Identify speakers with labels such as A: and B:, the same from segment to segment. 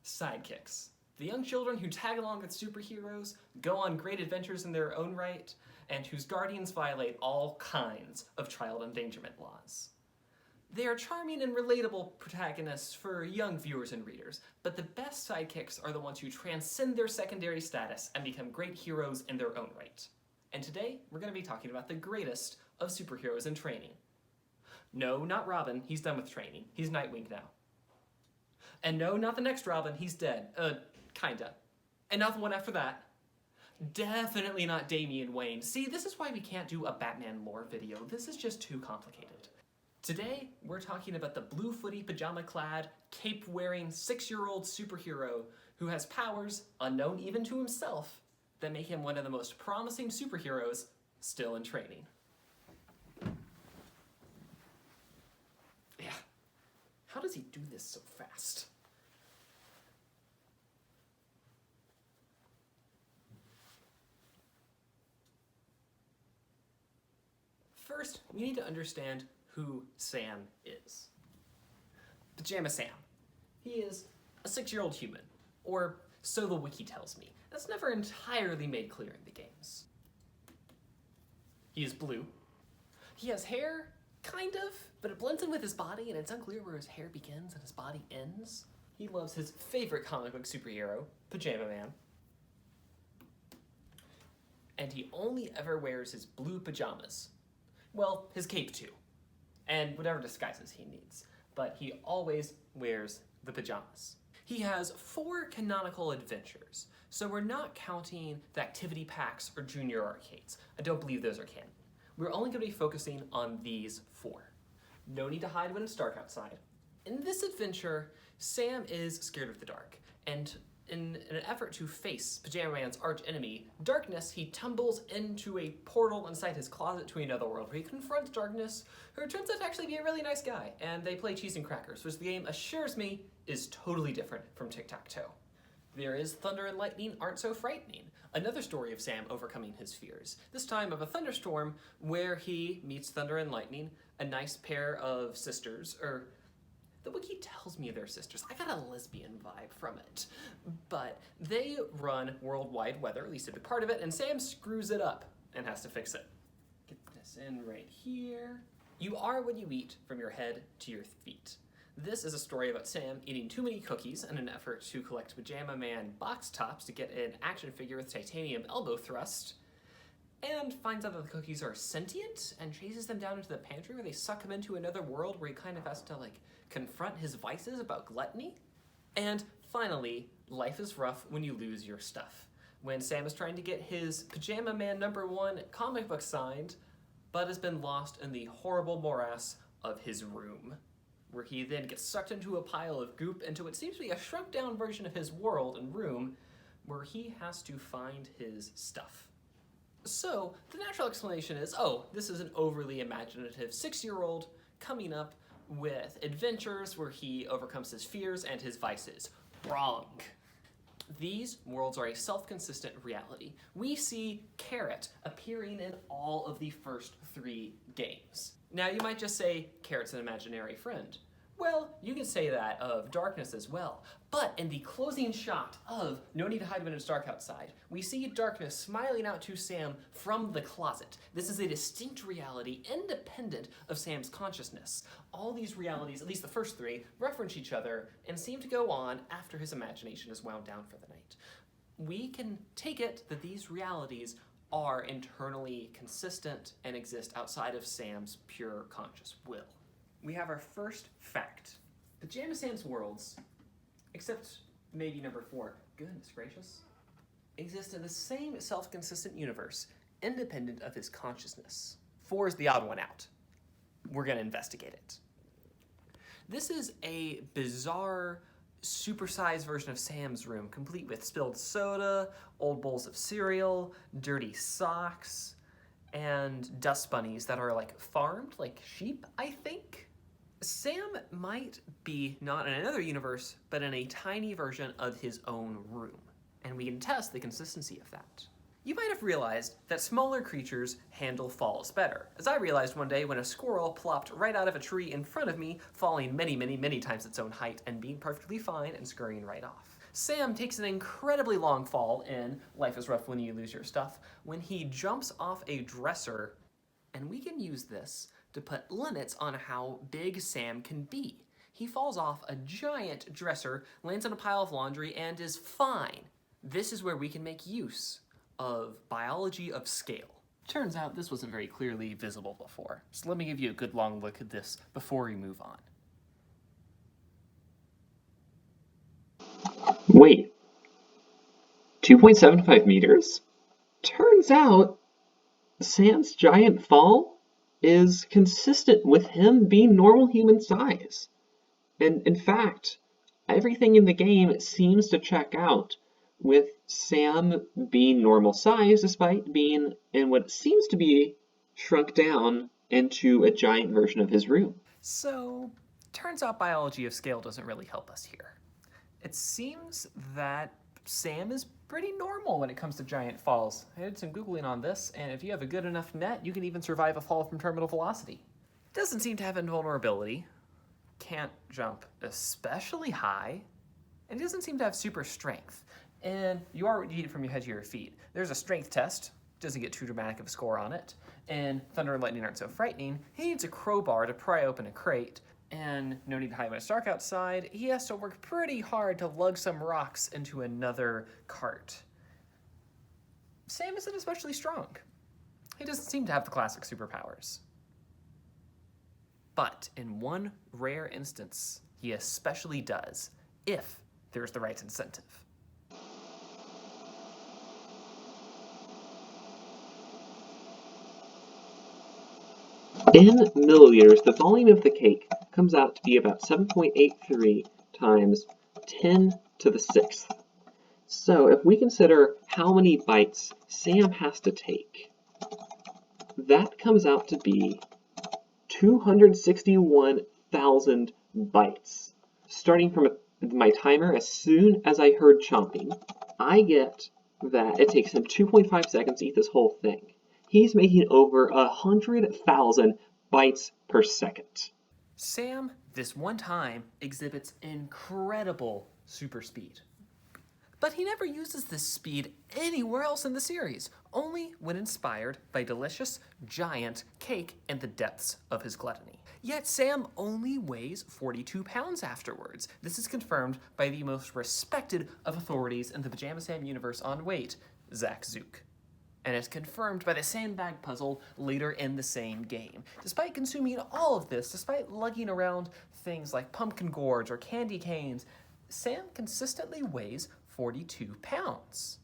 A: Sidekicks. The young children who tag along with superheroes, go on great adventures in their own right, and whose guardians violate all kinds of child endangerment laws. They are charming and relatable protagonists for young viewers and readers, but the best sidekicks are the ones who transcend their secondary status and become great heroes in their own right. And today, we're going to be talking about the greatest of superheroes in training. No, not Robin, he's done with training. He's Nightwing now. And no, not the next Robin, he's dead. Kinda. And not the one after that. Definitely not Damian Wayne. See, this is why we can't do a Batman lore video. This is just too complicated. Today, we're talking about the blue-footy, pajama-clad, cape-wearing, 6-year-old superhero who has powers, unknown even to himself, that make him one of the most promising superheroes still in training. Yeah. How does he do this so fast? First, we need to understand who Sam is. Pajama Sam. He is a 6-year-old human, or so the wiki tells me. That's never entirely made clear in the games. He is blue. He has hair, kind of, but it blends in with his body, and it's unclear where his hair begins and his body ends. He loves his favorite comic book superhero, Pajama Man. And he only ever wears his blue pajamas. Well, his cape too, and whatever disguises he needs, but he always wears the pajamas. He has 4 canonical adventures, so we're not counting the activity packs or junior arcades. I don't believe those are canon. We're only going to be focusing on these 4. No need to hide when it's dark outside. In this adventure, Sam is scared of the dark, and in an effort to face Pajama Man's arch-enemy, Darkness, he tumbles into a portal inside his closet to another world where he confronts Darkness, who turns out to actually be a really nice guy, and they play cheese and crackers, which the game assures me is totally different from Tic-Tac-Toe. There is Thunder and Lightning Aren't So Frightening, another story of Sam overcoming his fears, this time of a thunderstorm where he meets Thunder and Lightning, a nice pair of sisters, or the wiki tells me they're sisters. I got a lesbian vibe from it. But they run worldwide weather, at least a big part of it, and Sam screws it up and has to fix it. Get this in right here. You are what you eat from your head to your feet. This is a story about Sam eating too many cookies in an effort to collect Pajama Man box tops to get an action figure with titanium elbow thrust, and finds out that the cookies are sentient and chases them down into the pantry where they suck him into another world where he kind of has to confront his vices about gluttony. And finally, life is rough when you lose your stuff. When Sam is trying to get his Pajama Man #1 comic book signed, but has been lost in the horrible morass of his room, where he then gets sucked into a pile of goop into what seems to be a shrunk down version of his world and room, where he has to find his stuff. So, the natural explanation is, oh, this is an overly imaginative 6-year-old coming up with adventures where he overcomes his fears and his vices. Wrong. These worlds are a self-consistent reality. We see Carrot appearing in all of the first 3 games. Now, you might just say, Carrot's an imaginary friend. Well, you can say that of Darkness as well, but in the closing shot of No Need to Hide When It's Dark Outside, we see Darkness smiling out to Sam from the closet. This is a distinct reality independent of Sam's consciousness. All these realities, at least the first 3, reference each other and seem to go on after his imagination is wound down for the night. We can take it that these realities are internally consistent and exist outside of Sam's pure conscious will. We have our first fact. Pajama Sam's worlds, except maybe number 4, goodness gracious, exist in the same self-consistent universe, independent of his consciousness. 4 is the odd one out. We're gonna investigate it. This is a bizarre, supersized version of Sam's room, complete with spilled soda, old bowls of cereal, dirty socks, and dust bunnies that are farmed like sheep, I think. Sam might be not in another universe, but in a tiny version of his own room, and we can test the consistency of that. You might have realized that smaller creatures handle falls better, as I realized one day when a squirrel plopped right out of a tree in front of me, falling many, many, many times its own height and being perfectly fine and scurrying right off. Sam takes an incredibly long fall in Life is Rough When You Lose Your Stuff when he jumps off a dresser, and we can use this to put limits on how big Sam can be. He falls off a giant dresser, lands on a pile of laundry, and is fine. This is where we can make use of biology of scale. Turns out this wasn't very clearly visible before, so let me give you a good long look at this before we move on.
B: Wait, 2.75 meters? Turns out Sam's giant fall is consistent with him being normal human size. And in fact, everything in the game seems to check out with Sam being normal size despite being in what seems to be shrunk down into a giant version of his room.
A: So, turns out biology of scale doesn't really help us here. It seems that Sam is pretty normal when it comes to giant falls. I did some Googling on this, and if you have a good enough net, you can even survive a fall from terminal velocity. Doesn't seem to have invulnerability, can't jump especially high, and doesn't seem to have super strength. And you are what you eat from your head to your feet. There's a strength test, doesn't get too dramatic of a score on it, and Thunder and Lightning aren't so frightening. He needs a crowbar to pry open a crate, and no need to hide when it's dark outside. He has to work pretty hard to lug some rocks into another cart. Sam isn't especially strong. He doesn't seem to have the classic superpowers. But in one rare instance, he especially does, if there's the right incentive.
B: In milliliters, the volume of the cake comes out to be about 7.83 times 10 to the 6th. So if we consider how many bites Sam has to take, that comes out to be 261,000 bites. Starting from my timer, as soon as I heard chomping, I get that it takes him 2.5 seconds to eat this whole thing. He's making over 100,000 bites per second.
A: Sam, this one time, exhibits incredible super speed. But he never uses this speed anywhere else in the series, only when inspired by delicious, giant cake in the depths of his gluttony. Yet Sam only weighs 42 pounds afterwards. This is confirmed by the most respected of authorities in the Pajama Sam universe on weight, Zach Zook. And it's confirmed by the sandbag puzzle later in the same game. Despite consuming all of this, despite lugging around things like pumpkin gourds or candy canes, Sam consistently weighs 42 pounds.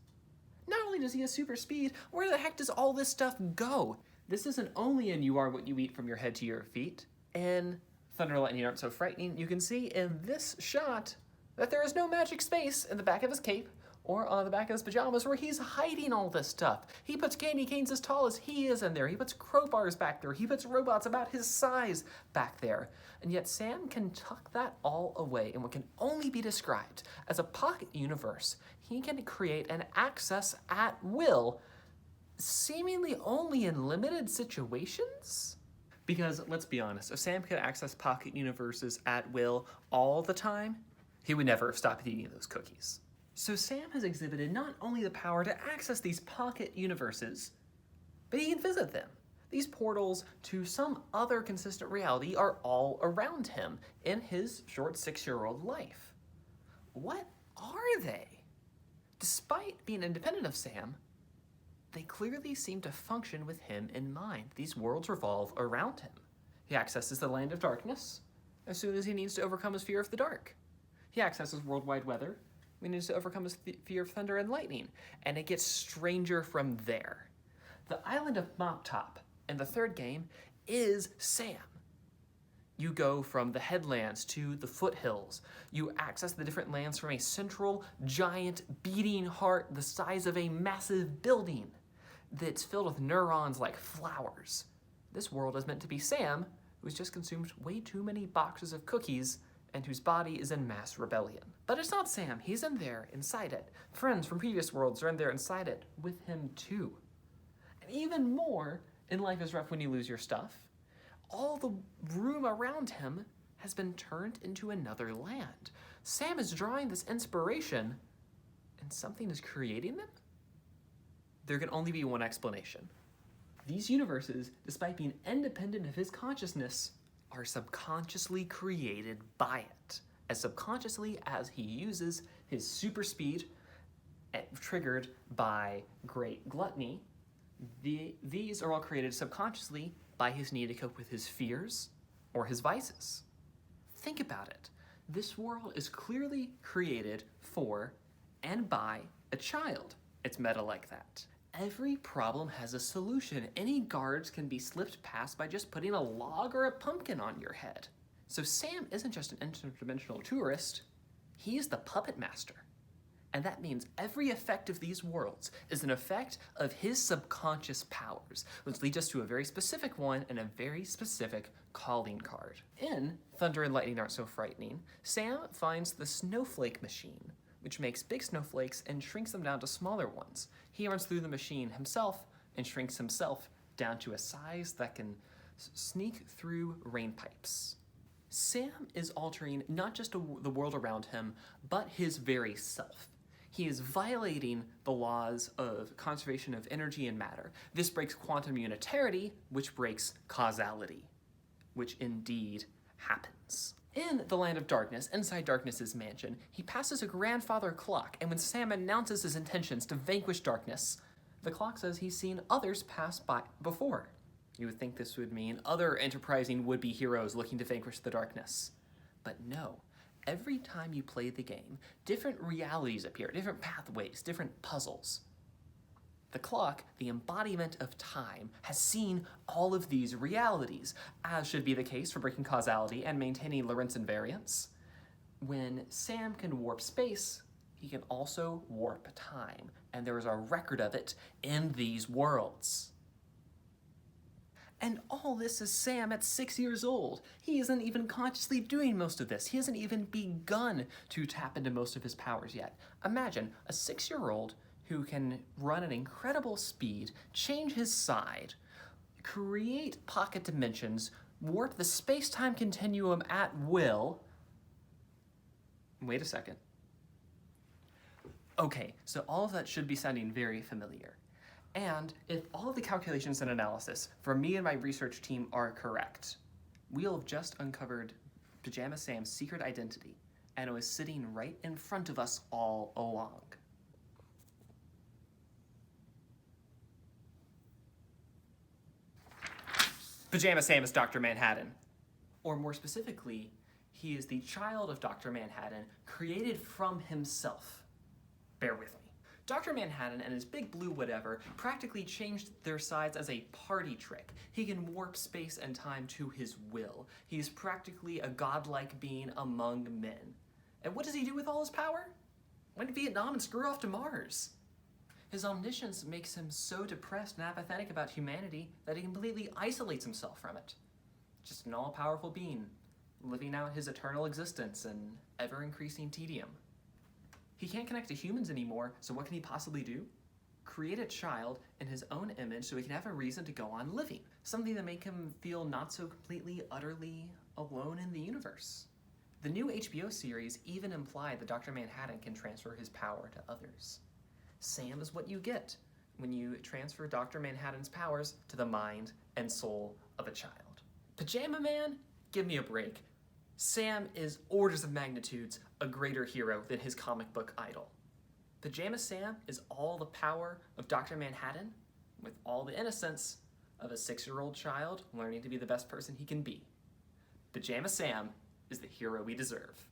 A: Not only does he have super speed, where the heck does all this stuff go? This isn't only in You Are What You Eat from Your Head to Your Feet. In Thunder and Lightning Aren't So Frightening, you can see in this shot that there is no magic space in the back of his cape or on the back of his pajamas where he's hiding all this stuff. He puts candy canes as tall as he is in there. He puts crowbars back there. He puts robots about his size back there. And yet Sam can tuck that all away in what can only be described as a pocket universe. He can create and access at will, seemingly only in limited situations? Because let's be honest, if Sam could access pocket universes at will all the time, he would never have stopped eating those cookies. So Sam has exhibited not only the power to access these pocket universes, but he can visit them. These portals to some other consistent reality are all around him in his short 6-year-old life. What are they? Despite being independent of Sam, they clearly seem to function with him in mind. These worlds revolve around him. He accesses the land of darkness as soon as he needs to overcome his fear of the dark. He accesses worldwide weather when he needs to overcome his fear of thunder and lightning, and it gets stranger from there. The island of Mop Top in the third game is Sam. You go from the headlands to the foothills. You access the different lands from a central, giant, beating heart the size of a massive building that's filled with neurons like flowers. This world is meant to be Sam, who's just consumed way too many boxes of cookies and whose body is in mass rebellion. But it's not Sam. He's in there, inside it. Friends from previous worlds are in there, inside it, with him too. And even more, in Life is Rough When You Lose Your Stuff, all the room around him has been turned into another land. Sam is drawing this inspiration something is creating them? There can only be one explanation. These universes, despite being independent of his consciousness, are subconsciously created by it. As subconsciously as he uses his super speed, triggered by great gluttony, these are all created subconsciously by his need to cope with his fears or his vices. Think about it. This world is clearly created for and by a child. It's meta like that. Every problem has a solution. Any guards can be slipped past by just putting a log or a pumpkin on your head. So Sam isn't just an interdimensional tourist, he's the puppet master. And that means every effect of these worlds is an effect of his subconscious powers, which leads us to a very specific one and a very specific calling card. In Thunder and Lightning Aren't So Frightening, Sam finds the snowflake machine, which makes big snowflakes and shrinks them down to smaller ones. He runs through the machine himself and shrinks himself down to a size that can sneak through rain pipes. Sam is altering not just the world around him, but his very self. He is violating the laws of conservation of energy and matter. This breaks quantum unitarity, which breaks causality, which indeed happens. In the Land of Darkness, inside Darkness's mansion, he passes a grandfather clock, and when Sam announces his intentions to vanquish darkness, the clock says he's seen others pass by before. You would think this would mean other enterprising would-be heroes looking to vanquish the darkness. But no. Every time you play the game, different realities appear, different pathways, different puzzles. The clock, the embodiment of time, has seen all of these realities, as should be the case for breaking causality and maintaining Lorentz invariance. When Sam can warp space, he can also warp time, and there is a record of it in these worlds. And all this is Sam at 6 years old. He isn't even consciously doing most of this. He hasn't even begun to tap into most of his powers yet. Imagine a 6-year-old who can run at incredible speed, change his side, create pocket dimensions, warp the space-time continuum at will. Wait a second. Okay, so all of that should be sounding very familiar. And if all of the calculations and analysis from me and my research team are correct, we'll have just uncovered Pajama Sam's secret identity, and it was sitting right in front of us all along. Pajama Sam is Dr. Manhattan. Or more specifically, he is the child of Dr. Manhattan, created from himself. Bear with me. Dr. Manhattan and his big blue whatever practically changed their sides as a party trick. He can warp space and time to his will. He's practically a godlike being among men. And what does he do with all his power? Went to Vietnam and screwed off to Mars. His omniscience makes him so depressed and apathetic about humanity that he completely isolates himself from it. Just an all-powerful being, living out his eternal existence in ever-increasing tedium. He can't connect to humans anymore, so what can he possibly do? Create a child in his own image so he can have a reason to go on living. Something to make him feel not so completely, utterly alone in the universe. The new HBO series even implied that Dr. Manhattan can transfer his power to others. Sam is what you get when you transfer Dr. Manhattan's powers to the mind and soul of a child. Pajama Man? Give me a break. Sam is orders of magnitudes a greater hero than his comic book idol. Pajama Sam is all the power of Dr. Manhattan with all the innocence of a 6-year-old child learning to be the best person he can be. Pajama Sam is the hero we deserve.